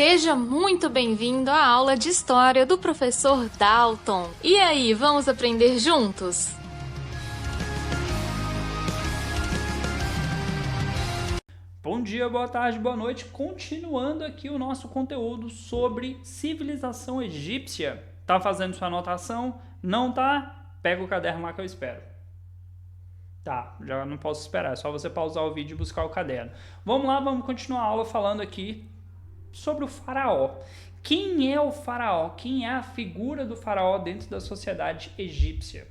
Seja muito bem-vindo à aula de História do professor Dalton. E aí, vamos aprender juntos? Bom dia, boa tarde, boa noite. Continuando aqui o nosso conteúdo sobre civilização egípcia. Tá fazendo sua anotação? Não tá? Pega o caderno lá que eu espero. Tá, já não posso esperar, é só você pausar o vídeo e buscar o caderno. Vamos lá, vamos continuar a aula falando aqui sobre o faraó. Quem é o faraó? Quem é a figura do faraó dentro da sociedade egípcia?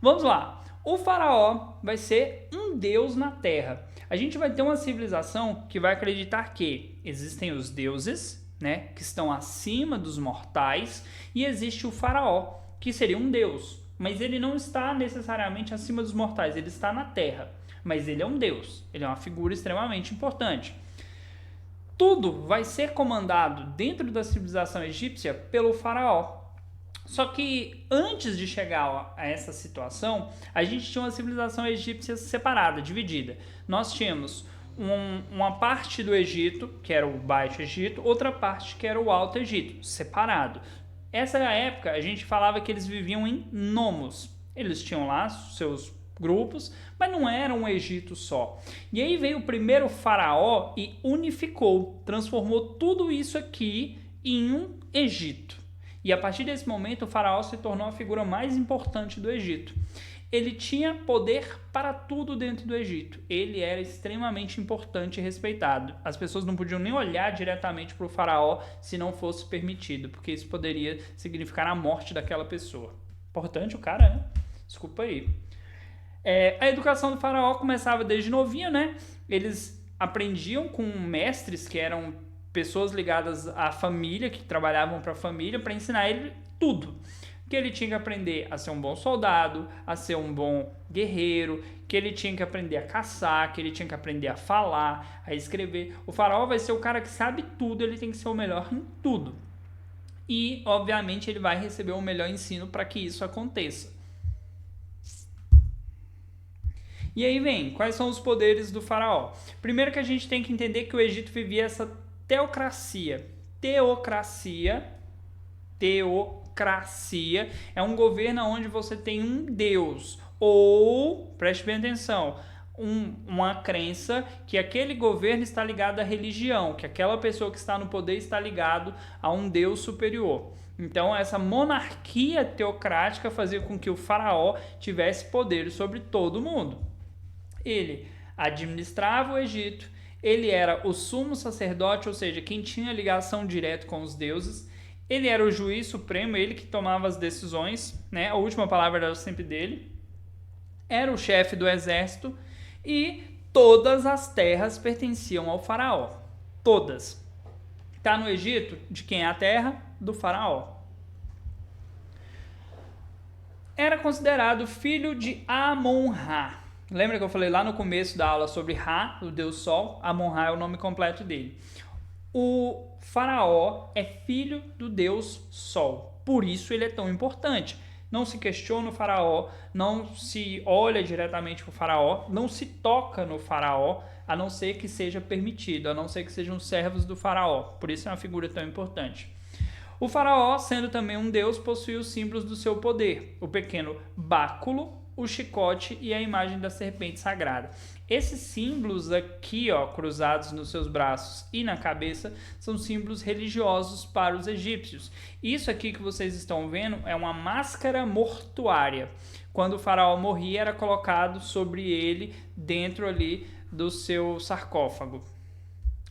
Vamos lá. O faraó vai ser um deus na terra. A gente vai ter uma civilização que vai acreditar que existem os deuses, né, que estão acima dos mortais, e existe o faraó, que seria um deus, mas ele não está necessariamente acima dos mortais, ele está na terra, mas ele é um deus, ele é uma figura extremamente importante. Tudo vai ser comandado dentro da civilização egípcia pelo faraó. Só que antes de chegar a essa situação, a gente tinha uma civilização egípcia separada, dividida. Nós tínhamos uma parte do Egito, que era o Baixo Egito, outra parte que era o Alto Egito, separado. Essa época a gente falava que eles viviam em nomos. Eles tinham lá seus grupos, mas não era um Egito só. E aí veio o primeiro faraó e unificou, transformou tudo isso aqui em um Egito. E a partir desse momento o faraó se tornou a figura mais importante do Egito. Ele tinha poder para tudo dentro do Egito. Ele era extremamente importante e respeitado. As pessoas não podiam nem olhar diretamente para o faraó se não fosse permitido, porque isso poderia significar a morte daquela pessoa. Importante o cara, né? Desculpa aí. A educação do faraó começava desde novinho, né? Eles aprendiam com mestres que eram pessoas ligadas à família, que trabalhavam para a família, para ensinar ele tudo. Que ele tinha que aprender a ser um bom soldado, a ser um bom guerreiro, que ele tinha que aprender a caçar, que ele tinha que aprender a falar, a escrever. O faraó vai ser o cara que sabe tudo, ele tem que ser o melhor em tudo. E, obviamente, ele vai receber o melhor ensino para que isso aconteça. E aí vem, quais são os poderes do faraó? Primeiro que a gente tem que entender que o Egito vivia essa teocracia. Teocracia é um governo onde você tem um deus, ou, preste bem atenção, uma crença que aquele governo está ligado à religião, que aquela pessoa que está no poder está ligado a um deus superior. Então, essa monarquia teocrática fazia com que o faraó tivesse poder sobre todo mundo. Ele administrava o Egito, ele era o sumo sacerdote, ou seja, quem tinha ligação direta com os deuses. Ele era o juiz supremo, ele que tomava as decisões, né? A última palavra era sempre dele. Era o chefe do exército e todas as terras pertenciam ao faraó. Todas. Está no Egito, de quem é a terra? Do faraó. Era considerado filho de Amon-Ra. Lembra que eu falei lá no começo da aula sobre Ra, o deus Sol? Amon-Ra é o nome completo dele. O faraó é filho do deus Sol, por isso ele é tão importante. Não se questiona o faraó, não se olha diretamente para o faraó, não se toca no faraó, a não ser que seja permitido, a não ser que sejam servos do faraó, por isso é uma figura tão importante. O faraó, sendo também um deus, possui os símbolos do seu poder, o pequeno báculo, o chicote e a imagem da serpente sagrada. Esses símbolos aqui, ó, cruzados nos seus braços e na cabeça, são símbolos religiosos para os egípcios. Isso aqui que vocês estão vendo é uma máscara mortuária. Quando o faraó morria, era colocado sobre ele, dentro ali do seu sarcófago.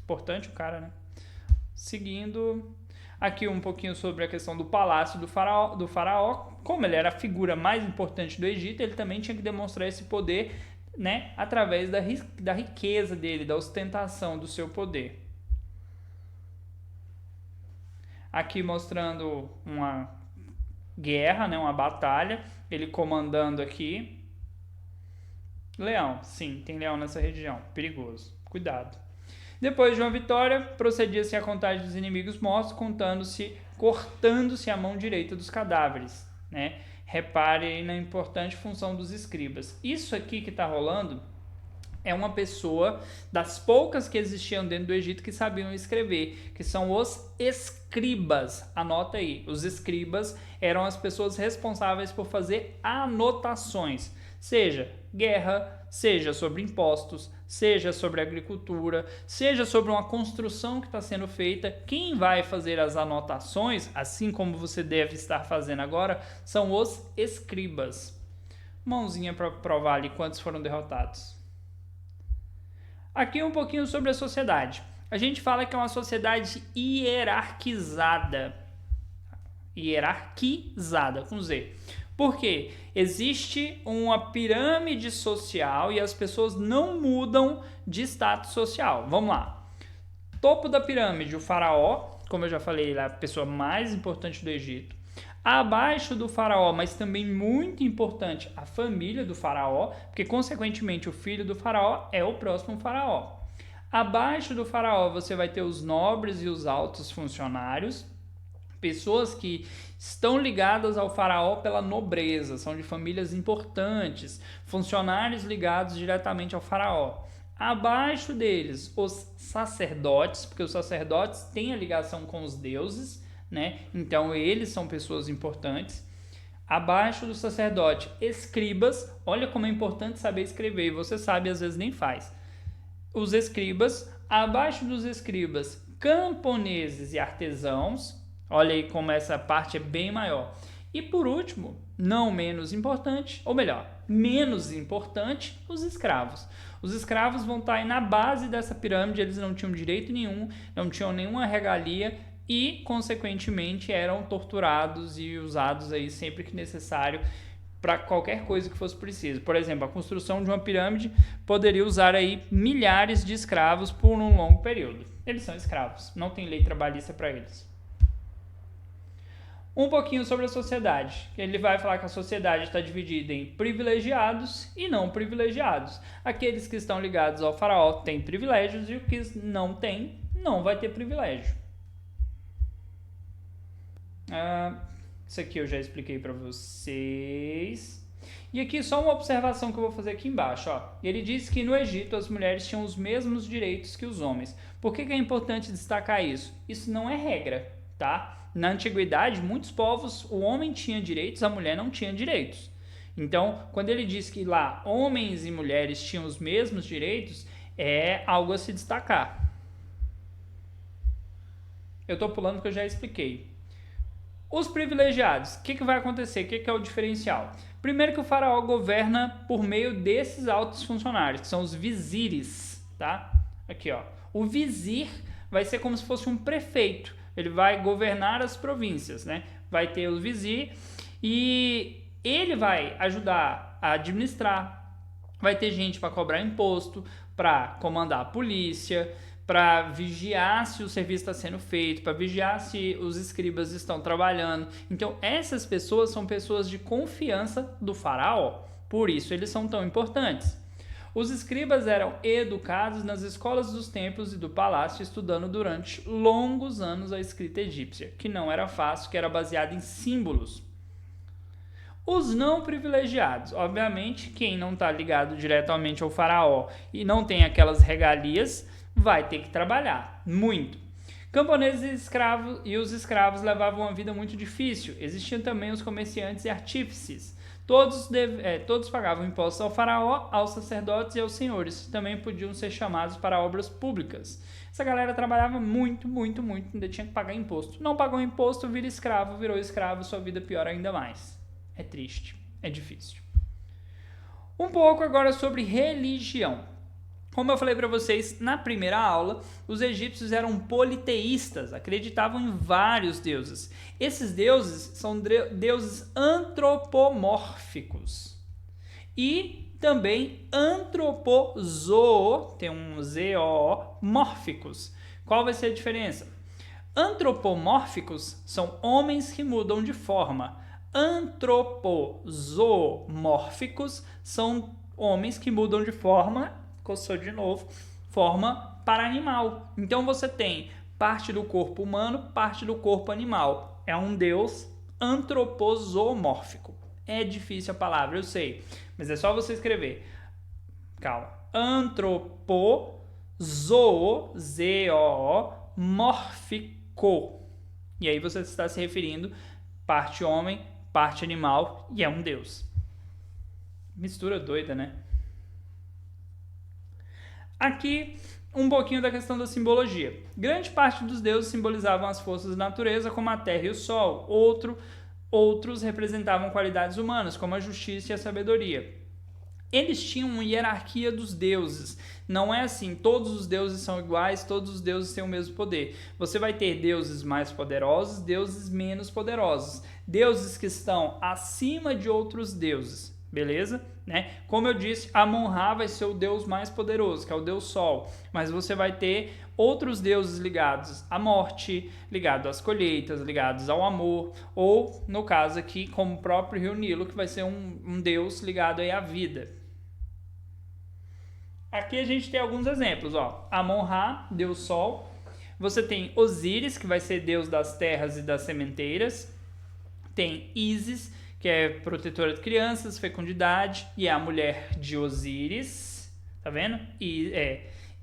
Importante o cara, né? Seguindo... Aqui um pouquinho sobre a questão do palácio do faraó. Como ele era a figura mais importante do Egito, ele também tinha que demonstrar esse poder, né, através da riqueza dele, da ostentação do seu poder. Aqui mostrando uma guerra, né, uma batalha, ele comandando aqui. Leão, sim, tem leão nessa região, perigoso, cuidado. Depois de uma vitória, procedia-se a contagem dos inimigos mortos, cortando-se a mão direita dos cadáveres, né? Repare aí na importante função dos escribas. Isso aqui que está rolando é uma pessoa das poucas que existiam dentro do Egito que sabiam escrever, que são os escribas. Anota aí, os escribas eram as pessoas responsáveis por fazer anotações, seja guerra, seja sobre impostos, seja sobre agricultura, seja sobre uma construção que está sendo feita. Quem vai fazer as anotações, assim como você deve estar fazendo agora, são os escribas. Mãozinha para provar ali quantos foram derrotados. Aqui um pouquinho sobre a sociedade. A gente fala que é uma sociedade hierarquizada. Hierarquizada, com Z. Por quê? Existe uma pirâmide social e as pessoas não mudam de status social. Vamos lá. Topo da pirâmide, o faraó, como eu já falei, ele é a pessoa mais importante do Egito. Abaixo do faraó, mas também muito importante, a família do faraó, porque consequentemente o filho do faraó é o próximo faraó. Abaixo do faraó você vai ter os nobres e os altos funcionários, pessoas que estão ligadas ao faraó pela nobreza, são de famílias importantes, funcionários ligados diretamente ao faraó. Abaixo deles, os sacerdotes, porque os sacerdotes têm a ligação com os deuses, né? Então eles são pessoas importantes. Abaixo do sacerdote, escribas. Olha como é importante saber escrever, e você sabe, às vezes nem faz. Os escribas. Abaixo dos escribas, camponeses e artesãos. Olha aí como essa parte é bem maior. E por último, não menos importante, ou melhor, menos importante, os escravos. Os escravos vão estar aí na base dessa pirâmide, eles não tinham direito nenhum, não tinham nenhuma regalia, e, consequentemente, eram torturados e usados aí sempre que necessário para qualquer coisa que fosse preciso. Por exemplo, a construção de uma pirâmide poderia usar aí milhares de escravos por um longo período. Eles são escravos, não tem lei trabalhista para eles. Um pouquinho sobre a sociedade. Ele vai falar que a sociedade está dividida em privilegiados e não privilegiados. Aqueles que estão ligados ao faraó têm privilégios e o que não tem, não vai ter privilégio. Isso aqui eu já expliquei para vocês. E aqui só uma observação que eu vou fazer aqui embaixo. Ó. Ele diz que no Egito as mulheres tinham os mesmos direitos que os homens. Por que é importante destacar isso? Isso não é regra, tá? Na antiguidade, muitos povos, o homem tinha direitos, a mulher não tinha direitos. Então, quando ele diz que lá homens e mulheres tinham os mesmos direitos, é algo a se destacar. Eu estou pulando porque eu já expliquei. Os privilegiados, o que vai acontecer? O que é o diferencial? Primeiro que o faraó governa por meio desses altos funcionários, que são os vizires, tá? Aqui, ó. O vizir vai ser como se fosse um prefeito. Ele vai governar as províncias, né? Vai ter o vizir e ele vai ajudar a administrar. Vai ter gente para cobrar imposto, para comandar a polícia, para vigiar se o serviço está sendo feito, para vigiar se os escribas estão trabalhando. Então, essas pessoas são pessoas de confiança do faraó. Por isso, eles são tão importantes. Os escribas eram educados nas escolas dos templos e do palácio, estudando durante longos anos a escrita egípcia, que não era fácil, que era baseada em símbolos. Os não privilegiados, obviamente, quem não está ligado diretamente ao faraó e não tem aquelas regalias, vai ter que trabalhar muito. Camponeses e os escravos levavam uma vida muito difícil. Existiam também os comerciantes e artífices. Todos pagavam impostos ao faraó, aos sacerdotes e aos senhores. Também podiam ser chamados para obras públicas. Essa galera trabalhava muito, ainda tinha que pagar imposto. Não pagou imposto, virou escravo, sua vida piora ainda mais. É triste, é difícil. Um pouco agora sobre religião. Como eu falei para vocês na primeira aula, os egípcios eram politeístas, acreditavam em vários deuses. Esses deuses são deuses antropomórficos e também tem um Z-O-O, mórficos. Qual vai ser a diferença? Antropomórficos são homens que mudam de forma. Antropozoomórficos são homens que mudam de forma para animal. Então você tem parte do corpo humano, parte do corpo animal. É um deus antropozoomórfico. É difícil a palavra, eu sei, mas é só você escrever. Calma. Antropo, Z-O-O, mórfico. E aí você está se referindo parte homem, parte animal, e é um deus. Mistura doida, né? Aqui, um pouquinho da questão da simbologia. Grande parte dos deuses simbolizavam as forças da natureza, como a terra e o sol. Outros representavam qualidades humanas, como a justiça e a sabedoria. Eles tinham uma hierarquia dos deuses. Não é assim, todos os deuses são iguais, todos os deuses têm o mesmo poder. Você vai ter deuses mais poderosos, deuses menos poderosos. Deuses que estão acima de outros deuses. Beleza? Né? Como eu disse, Amon-Ra vai ser o deus mais poderoso, que é o deus Sol. Mas você vai ter outros deuses ligados à morte, ligados às colheitas, ligados ao amor. Ou, no caso aqui, como o próprio rio Nilo, que vai ser um deus ligado aí à vida. Aqui a gente tem alguns exemplos. Amon-Ra, deus Sol. Você tem Osíris, que vai ser deus das terras e das sementeiras. Tem Ísis, que é protetora de crianças, fecundidade, e é a mulher de Osíris, tá vendo?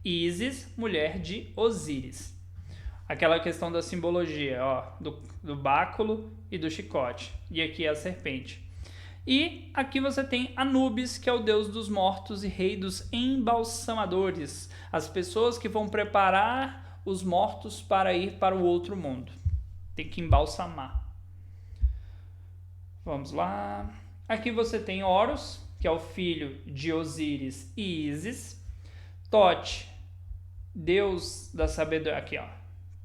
Ísis, mulher de Osíris. Aquela questão da simbologia, do báculo e do chicote. E aqui é a serpente. E aqui você tem Anubis, que é o deus dos mortos e rei dos embalsamadores, as pessoas que vão preparar os mortos para ir para o outro mundo. Tem que embalsamar. Vamos lá. Aqui você tem Horus, que é o filho de Osíris e Ísis. Tote, deus da sabedoria. Aqui,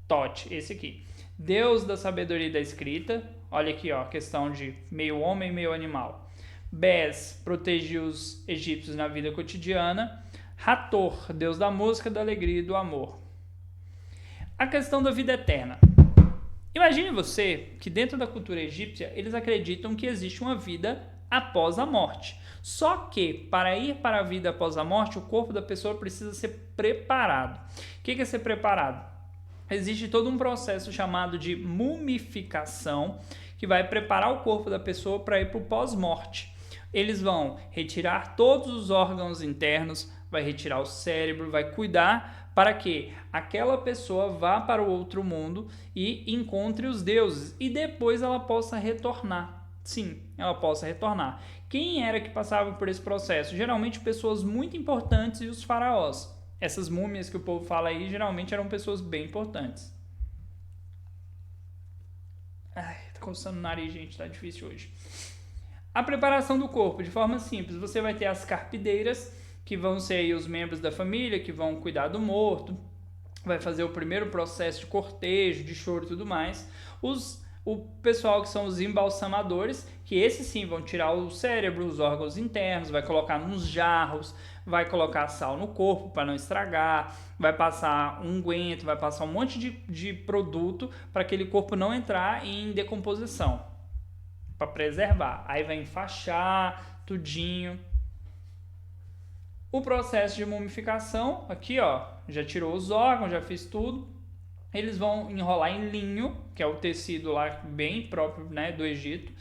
Tote, esse aqui. Deus da sabedoria e da escrita. Olha aqui, questão de meio homem, meio animal. Bes protegia os egípcios na vida cotidiana. Hathor, deus da música, da alegria e do amor. A questão da vida eterna. Imagine você que dentro da cultura egípcia eles acreditam que existe uma vida após a morte. Só que para ir para a vida após a morte, o corpo da pessoa precisa ser preparado. O que é ser preparado? Existe todo um processo chamado de mumificação que vai preparar o corpo da pessoa para ir para o pós-morte. Eles vão retirar todos os órgãos internos, vai retirar o cérebro, vai cuidar para que aquela pessoa vá para o outro mundo e encontre os deuses e depois ela possa retornar. Sim, ela possa retornar. Quem era que passava por esse processo? Geralmente pessoas muito importantes e os faraós. Essas múmias que o povo fala aí geralmente eram pessoas bem importantes. Ai, tá coçando o nariz, gente, tá difícil hoje. A preparação do corpo, de forma simples, você vai ter as carpideiras, que vão ser aí os membros da família, que vão cuidar do morto, vai fazer o primeiro processo de cortejo, de choro e tudo mais. O pessoal que são os embalsamadores, que esses sim vão tirar o cérebro, os órgãos internos, vai colocar nos jarros, vai colocar sal no corpo para não estragar, vai passar unguento, vai passar um monte de produto para aquele corpo não entrar em decomposição, para preservar. Aí vai enfaixar tudinho. O processo de mumificação, aqui já tirou os órgãos, já fiz tudo. Eles vão enrolar em linho, que é o tecido lá bem próprio, né, do Egito.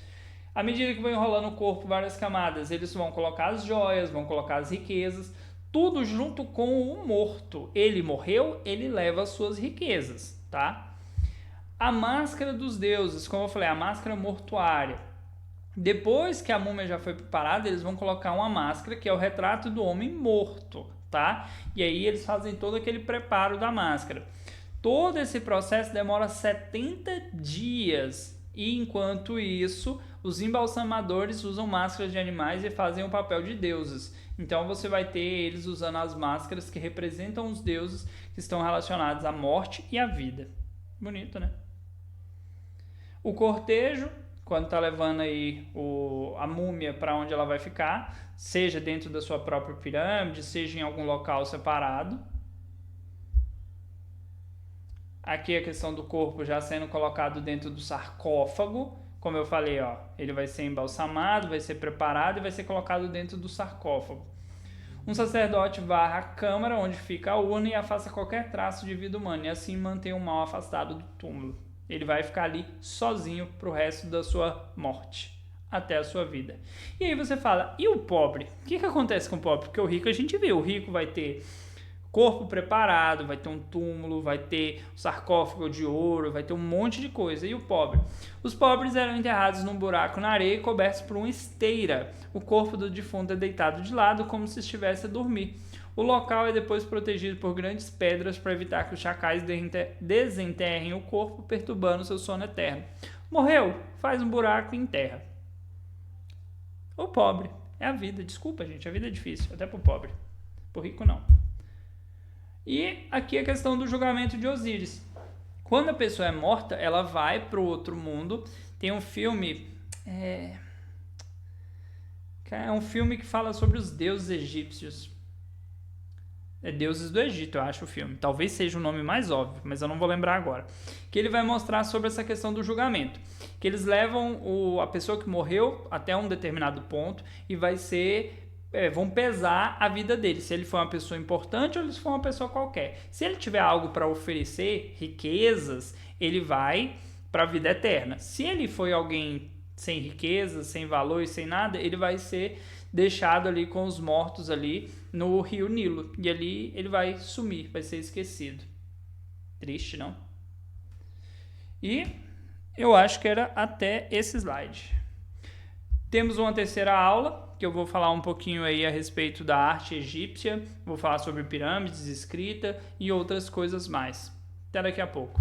À medida que vão enrolando o corpo várias camadas, eles vão colocar as joias, vão colocar as riquezas, tudo junto com o morto. Ele morreu, ele leva as suas riquezas, tá? A máscara dos deuses, como eu falei, a máscara mortuária. Depois que a múmia já foi preparada, eles vão colocar uma máscara que é o retrato do homem morto, tá? E aí eles fazem todo aquele preparo da máscara. Todo esse processo demora 70 dias e enquanto isso, os embalsamadores usam máscaras de animais e fazem o papel de deuses. Então você vai ter eles usando as máscaras que representam os deuses que estão relacionados à morte e à vida. Bonito, né? O cortejo, quando está levando aí a múmia para onde ela vai ficar, seja dentro da sua própria pirâmide, seja em algum local separado. Aqui a questão do corpo já sendo colocado dentro do sarcófago. Como eu falei, ele vai ser embalsamado, vai ser preparado e vai ser colocado dentro do sarcófago. Um sacerdote varra a câmara onde fica a urna e afasta qualquer traço de vida humana e assim mantém o mal afastado do túmulo. Ele vai ficar ali sozinho para o resto da sua morte. até a sua vida. E aí você fala, e o pobre? O que acontece com o pobre? Porque o rico a gente vê, o rico vai ter corpo preparado, vai ter um túmulo, vai ter um sarcófago de ouro, vai ter um monte de coisa. E o pobre? Os pobres eram enterrados num buraco na areia e cobertos por uma esteira. O corpo do defunto é deitado de lado como se estivesse a dormir. O local é depois protegido por grandes pedras para evitar que os chacais desenterrem o corpo, perturbando seu sono eterno. Morreu? Faz um buraco e enterra. O pobre. É a vida. Desculpa, gente. A vida é difícil. Até pro pobre. Pro rico, não. E aqui a questão do julgamento de Osíris. Quando a pessoa é morta, ela vai pro outro mundo. Tem um filme... É um filme que fala sobre os deuses egípcios. É Deuses do Egito, eu acho o filme. Talvez seja o nome mais óbvio, mas eu não vou lembrar agora. Que ele vai mostrar sobre essa questão do julgamento. Que eles levam a pessoa que morreu até um determinado ponto e vão pesar a vida dele. Se ele foi uma pessoa importante ou se foi uma pessoa qualquer. Se ele tiver algo para oferecer, riquezas, ele vai para a vida eterna. Se ele foi alguém sem riquezas, sem valor e sem nada, ele vai ser deixado ali com os mortos ali no rio Nilo. E ali ele vai sumir, vai ser esquecido. Triste, não? E eu acho que era até esse slide. Temos uma terceira aula, que eu vou falar um pouquinho aí a respeito da arte egípcia, vou falar sobre pirâmides, escrita e outras coisas mais. Até daqui a pouco.